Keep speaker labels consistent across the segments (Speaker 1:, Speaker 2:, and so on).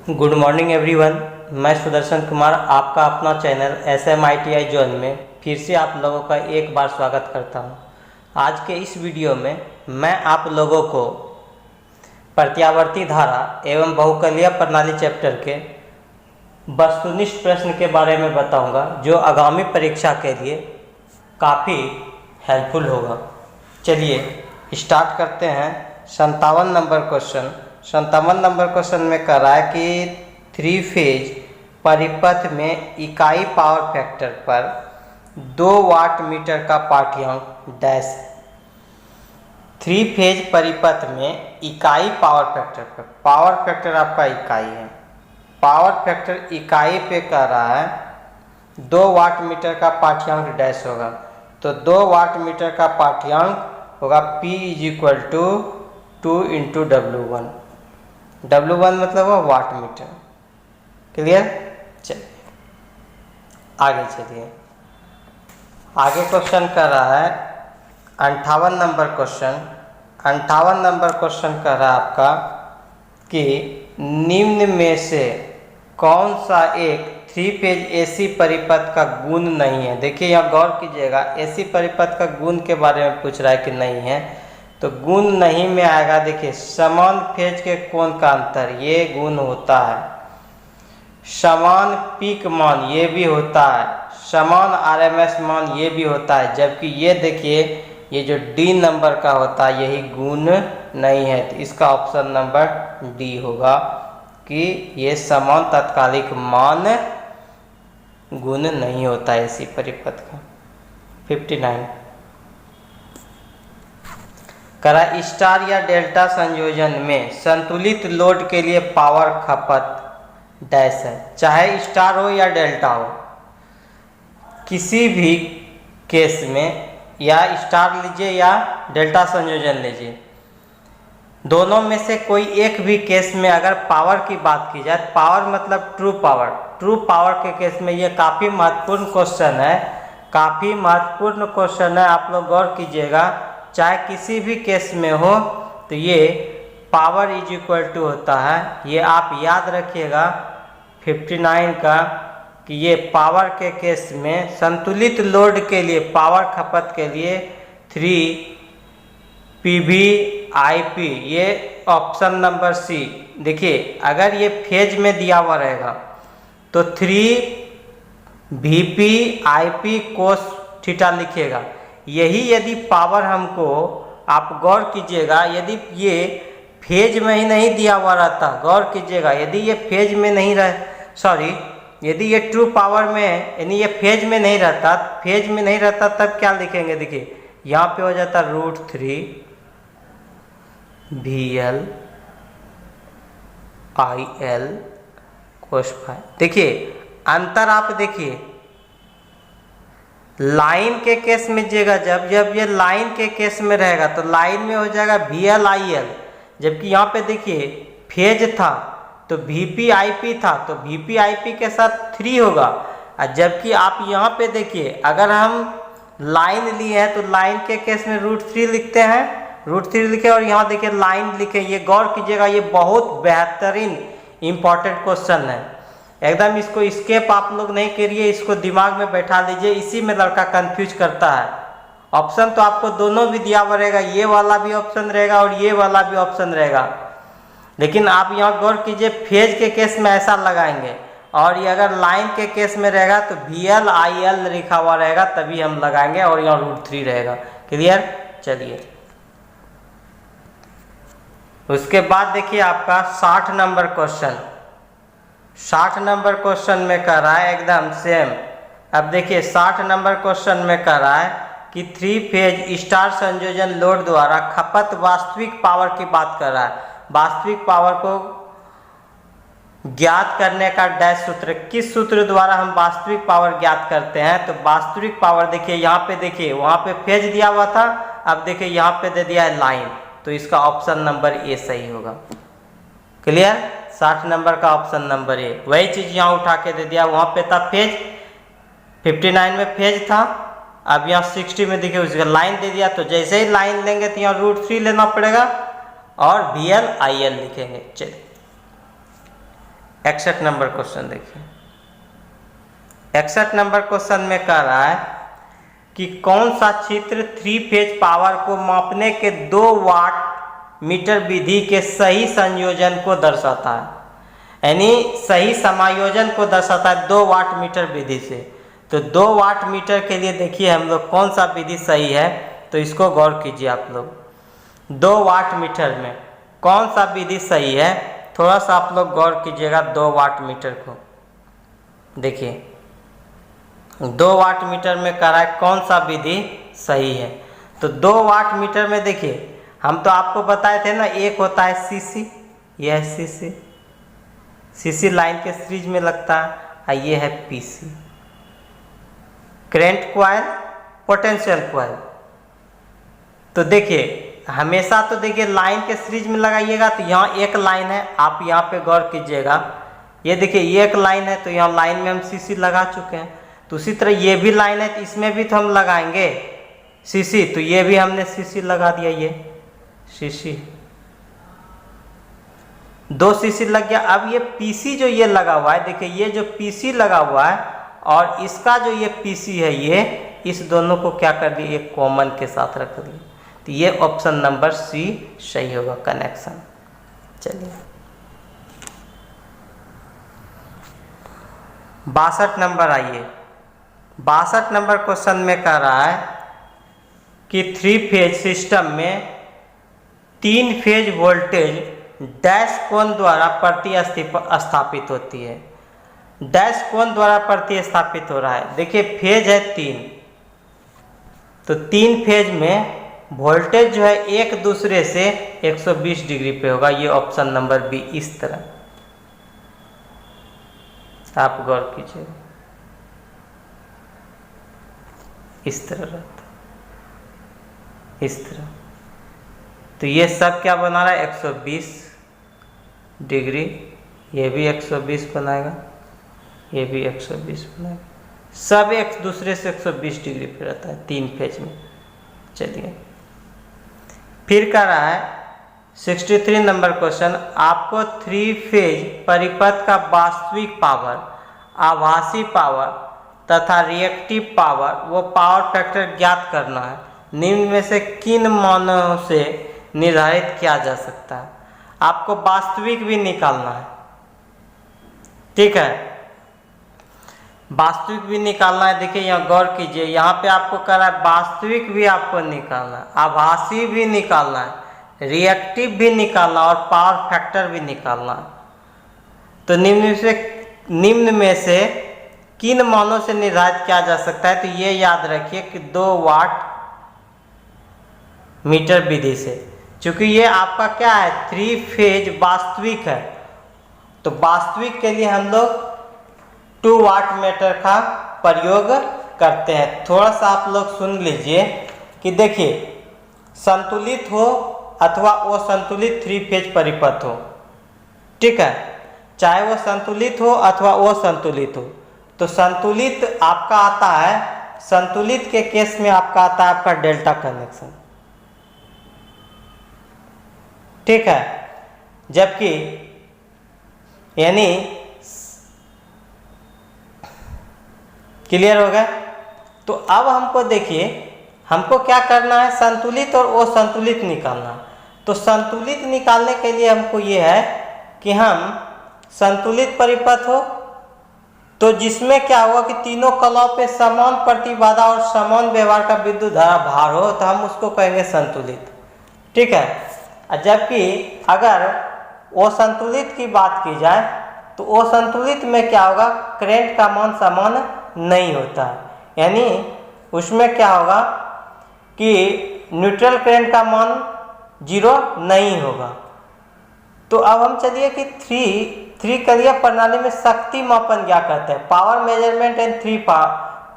Speaker 1: Good morning everyone. मैं सुदर्शन कुमार आपका अपना चैनल SMITI जोन में फिर से आप लोगों का एक बार स्वागत करता हूं। आज के इस वीडियो में मैं आप लोगों को प्रत्यावर्ती धारा एवं बहुकलीय प्रणाली चैप्टर के वस्तुनिष्ठ प्रश्न के बारे में बताऊंगा, जो आगामी परीक्षा के लिए काफ़ी हेल्पफुल होगा। चलिए स्टार्ट करते हैं। 57 नंबर क्वेश्चन। 57 नंबर क्वेश्चन में कह रहा है कि 3 फेज परिपथ में इकाई पावर फैक्टर पर 2 वाट मीटर का पाठ्यांक डैश है। 3 फेज परिपथ में इकाई पावर फैक्टर पर, पावर फैक्टर आपका इकाई है, पावर फैक्टर इकाई पे कह रहा है 2 वाट मीटर का पाठ्यांक डैश होगा। तो 2 वाट मीटर का पाठ्यांक होगा P = 2 × W1। W1 मतलब वो वाट मीटर। क्लियर? चलिए आगे चलिए। आगे क्वेश्चन कर रहा है 58 नंबर क्वेश्चन। 58 नंबर क्वेश्चन कर रहा है आपका कि निम्न में से कौन सा एक 3 फेज AC परिपथ का गुण नहीं है। देखिए यहाँ गौर कीजिएगा, AC परिपथ का गुण के बारे में पूछ रहा है कि नहीं है, तो गुण नहीं में आएगा। देखिए समान फेज के कोण का अंतर, ये गुण होता है। समान पीक मान, ये भी होता है। समान RMS मान, ये भी होता है। जबकि ये देखिए, ये जो D नंबर का होता है, यही गुण नहीं है। तो इसका ऑप्शन नंबर D होगा कि ये समान तात्कालिक मान गुण नहीं होता है इसी परिपथ का। 59 करा स्टार या डेल्टा संयोजन में संतुलित लोड के लिए पावर खपत डैश है। चाहे स्टार हो या डेल्टा हो, किसी भी केस में या स्टार लीजिए या डेल्टा संयोजन लीजिए, दोनों में से कोई एक भी केस में अगर पावर की बात की जाए, पावर मतलब ट्रू पावर, ट्रू पावर के केस में ये काफ़ी महत्वपूर्ण क्वेश्चन है, काफ़ी महत्वपूर्ण क्वेश्चन है। आप लोग गौर कीजिएगा, चाहे किसी भी केस में हो तो ये पावर = होता है। ये आप याद रखिएगा 59 का, कि ये पावर के केस में संतुलित लोड के लिए पावर खपत के लिए 3 PV/IP, ये ऑप्शन नंबर C। देखिए अगर ये फेज में दिया हुआ रहेगा तो 3 VP/IP cos थीटा लिखेगा। यही यदि पावर हमको, आप गौर कीजिएगा, यदि ये फेज में ही नहीं दिया हुआ रहता, गौर कीजिएगा, यदि ये फेज में नहीं यदि ये ट्रू पावर में, यानी ये फेज में नहीं रहता, फेज में नहीं रहता तब क्या लिखेंगे। देखिए यहाँ पे हो जाता √3 VL IL cos φ। देखिए अंतर आप देखिए, लाइन के केस में जगह जब ये लाइन के केस में रहेगा तो लाइन में हो जाएगा VL IL, जबकि यहाँ पे देखिए फेज था तो VP/IP था, तो VP/IP के साथ 3 होगा। और जबकि आप यहाँ पे देखिए, अगर हम लाइन लिए हैं तो लाइन के केस में √3 लिखते हैं, √3 लिखे और यहाँ देखिए लाइन लिखे। ये गौर कीजिएगा, ये बहुत बेहतरीन इंपॉर्टेंट क्वेश्चन है एकदम। इसको स्केप आप लोग नहीं करिए, इसको दिमाग में बैठा लीजिए। इसी में लड़का कंफ्यूज करता है। ऑप्शन तो आपको दोनों भी दिया हुआ रहेगा, ये वाला भी ऑप्शन रहेगा और ये वाला भी ऑप्शन रहेगा, लेकिन आप यहाँ गौर कीजिए फेज के केस में ऐसा लगाएंगे, और ये अगर लाइन के केस में रहेगा तो VL IL लिखा हुआ रहेगा, तभी हम लगाएंगे, और यहाँ √3 रहेगा। क्लियर? चलिए उसके बाद देखिए आपका 60 नंबर क्वेश्चन। 60 नंबर क्वेश्चन में कह रहा है एकदम सेम। अब देखिए 60 नंबर क्वेश्चन में कह रहा है कि 3 फेज स्टार संयोजन लोड द्वारा खपत वास्तविक पावर की बात कर रहा है। वास्तविक पावर को ज्ञात करने का डैश सूत्र, किस सूत्र द्वारा हम वास्तविक पावर ज्ञात करते हैं। तो वास्तविक पावर देखिए यहाँ पे, देखिए वहाँ पे फेज दिया हुआ था, अब देखिए यहाँ पे दे दिया है लाइन, तो इसका ऑप्शन नंबर A सही होगा। क्लियर? 60 नंबर का ऑप्शन नंबर A। वही चीज यहाँ उठा के दे दिया, वहाँ पे था फेज, 59 में फेज था, अब यहाँ 60 में देखिए उसका लाइन दे दिया। तो जैसे ही लाइन लेंगे तो यहाँ √3 लेना पड़ेगा और VL IL लिखेंगे। चलिए 61 नंबर क्वेश्चन देखिए। 61 नंबर क्वेश्चन में कह रहा है कि कौन सा चित्र 3 फेज पावर को मापने के 2 वाट मीटर विधि के सही संयोजन को दर्शाता है, यानी सही समायोजन को दर्शाता है 2 वाट मीटर विधि से। तो 2 वाट मीटर के लिए देखिए हम लोग कौन सा विधि सही है, तो इसको गौर कीजिए आप लोग। 2 वाट मीटर में कौन सा विधि सही है, थोड़ा सा आप लोग गौर कीजिएगा 2 वाट मीटर को। देखिए 2 वाट मीटर में कह रहा है कौन सा विधि सही है। तो 2 वाट मीटर में देखिए हम तो आपको बताए थे ना, एक होता है सीसी, यह है सीसी, सीसी लाइन के सीरीज में लगता है, और ये है PC, current coil, potential coil. तो देखिए हमेशा तो देखिए लाइन के सीरीज में लगाइएगा, तो यहाँ एक लाइन है, आप यहाँ पे गौर कीजिएगा, ये देखिए ये एक लाइन है, तो यहाँ लाइन में हम सीसी लगा चुके हैं। तो उसी तरह ये भी लाइन है, तो इसमें भी तो हम लगाएंगे सीसी, तो ये भी हमने सीसी लगा दिया, ये सीसी, 2 सीसी लग गया। अब ये पीसी जो ये लगा हुआ है, देखिए ये जो पीसी लगा हुआ है और इसका जो ये पीसी है, ये इस दोनों को क्या कर दिया, एक कॉमन के साथ रख दिया। तो ये ऑप्शन नंबर सी सही होगा, कनेक्शन। चलिए 62 नंबर आइए। 62 नंबर क्वेश्चन में कह रहा है कि 3 फेज सिस्टम में 3 फेज वोल्टेज डैश कोण द्वारा प्रतिस्थापित होती है। डैश कोण द्वारा प्रतिस्थापित हो रहा है, देखिए फेज है 3, तो 3 फेज में वोल्टेज जो है एक दूसरे से 120 डिग्री पे होगा। ये ऑप्शन नंबर बी इस तरह, आप गौर कीजिए, इस तरह रहता, इस तरह। तो ये सब क्या बना रहा है, 120 डिग्री, ये भी 120 बनाएगा, ये भी 120 बनाएगा, सब एक दूसरे से 120 डिग्री पे रहता है 3 फेज में। चलिए फिर कह रहा है 63 नंबर क्वेश्चन, आपको 3 फेज परिपथ का वास्तविक पावर, आभासी पावर तथा रिएक्टिव पावर वो पावर फैक्टर ज्ञात करना है। निम्न में से किन मानों से निर्धारित किया जा सकता है। आपको वास्तविक भी निकालना है, ठीक है, वास्तविक भी निकालना है। देखिए यहाँ गौर कीजिए, यहाँ पे आपको कह रहा है वास्तविक भी आपको निकालना है, आभासी भी निकालना है, रिएक्टिव भी निकालना और पावर फैक्टर भी निकालना है। तो निम्न में से किन मानों से निर्धारित किया जा सकता है, तो ये याद रखिए कि 2 वाट मीटर विधि से, क्योंकि ये आपका क्या है 3 फेज वास्तविक है, तो वास्तविक के लिए हम लोग 2 वाट मीटर का प्रयोग करते हैं। थोड़ा सा आप लोग सुन लीजिए कि देखिए संतुलित हो अथवा असंतुलित 3 फेज परिपथ हो, ठीक है, चाहे वो संतुलित हो अथवा असंतुलित हो। तो संतुलित आपका आता है, संतुलित के केस में आपका आता है आपका डेल्टा कनेक्शन, ठीक है, जबकि यानी क्लियर हो गया। तो अब हमको देखिए हमको क्या करना है, संतुलित और असंतुलित निकालना। तो संतुलित निकालने के लिए हमको ये है कि हम संतुलित परिपथ हो तो जिसमें क्या होगा कि तीनों कलाओं पे समान प्रतिबाधा और समान व्यवहार का विद्युत धारा भार हो, तो हम उसको कहेंगे संतुलित, ठीक है। जबकि अगर असंतुलित की बात की जाए तो असंतुलित में क्या होगा, करंट का मान समान नहीं होता है, यानी उसमें क्या होगा कि न्यूट्रल करंट का मान 0 नहीं होगा। तो अब हम चलिए कि थ्री कलिया प्रणाली में शक्ति मापन क्या करते हैं, power measurement and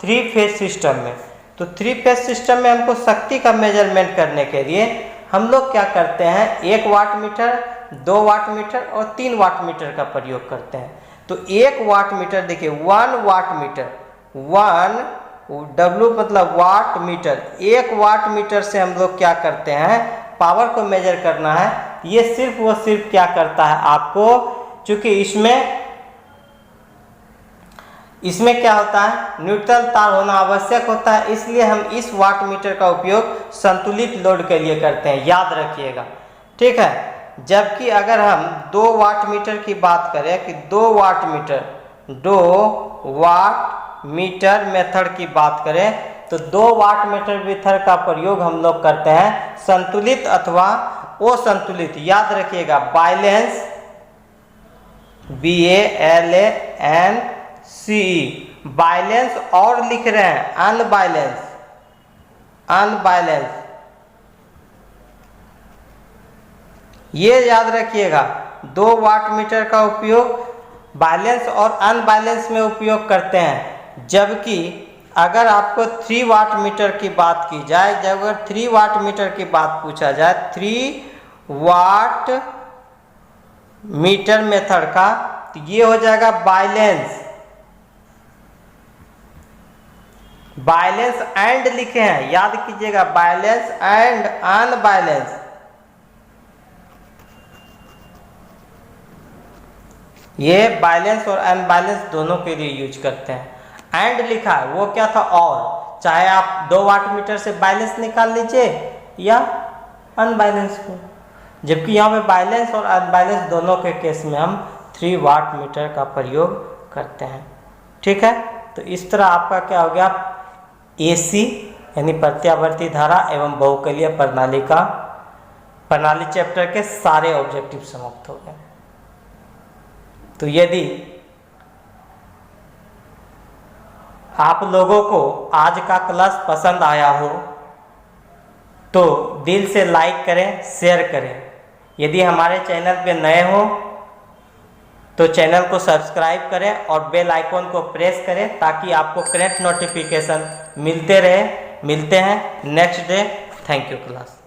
Speaker 1: 3 phase system में। तो 3 फेज सिस्टम में हमको शक्ति का मेजरमेंट करने के लिए हम लोग क्या करते हैं, 1 वाट मीटर, 2 वाट मीटर और 3 वाट मीटर का प्रयोग करते हैं। तो 1 वाट मीटर देखिए, 1 वाट मीटर, 1 W मतलब वाट मीटर, 1 वाट मीटर से हम लोग क्या करते हैं, पावर को मेजर करना है। ये सिर्फ वो सिर्फ क्या करता है आपको, चूंकि इसमें इसमें क्या होता है, न्यूट्रल तार होना आवश्यक होता है, इसलिए हम इस वाट मीटर का उपयोग संतुलित लोड के लिए करते हैं, याद रखिएगा, ठीक है। जबकि अगर हम 2 वाट मीटर की बात करें कि 2 वाट मीटर मेथड की बात करें तो 2 वाट मीटर मेथड का प्रयोग हम लोग करते हैं संतुलित अथवा असंतुलित, याद रखिएगा, बैलेंस, BALANCE, बैलेंस, और लिख रहे हैं अनबैलेंस, ये याद रखिएगा। 2 वाट मीटर का उपयोग बैलेंस और अनबैलेंस में उपयोग करते हैं। जबकि अगर आपको 3 वाट मीटर की बात की जाए, जब अगर 3 वाट मीटर की बात पूछा जाए, 3 वाट मीटर मेथड का, तो ये हो जाएगा बैलेंस एंड लिखे हैं, याद कीजिएगा, बैलेंस एंड अनबैलेंस। ये बैलेंस और अनबैलेंस दोनों के लिए यूज करते हैं। एंड लिखा है वो क्या था, और, चाहे आप 2 वाट मीटर से बैलेंस निकाल लीजिए या अनबैलेंस को, जबकि यहाँ पे बैलेंस और अनबैलेंस दोनों के केस में हम 3 वाट मीटर का प्रयोग करते हैं, ठीक है। तो इस तरह आपका क्या हो गया, AC यानी प्रत्यावर्ती धारा एवं बहुकलीय प्रणाली चैप्टर के सारे ऑब्जेक्टिव समाप्त हो गए। तो यदि आप लोगों को आज का क्लास पसंद आया हो तो दिल से लाइक करें, शेयर करें। यदि हमारे चैनल पे नए हो तो चैनल को सब्सक्राइब करें और बेल आइकॉन को प्रेस करें ताकि आपको करंट नोटिफिकेशन मिलते रहे। मिलते हैं next day. Thank you class.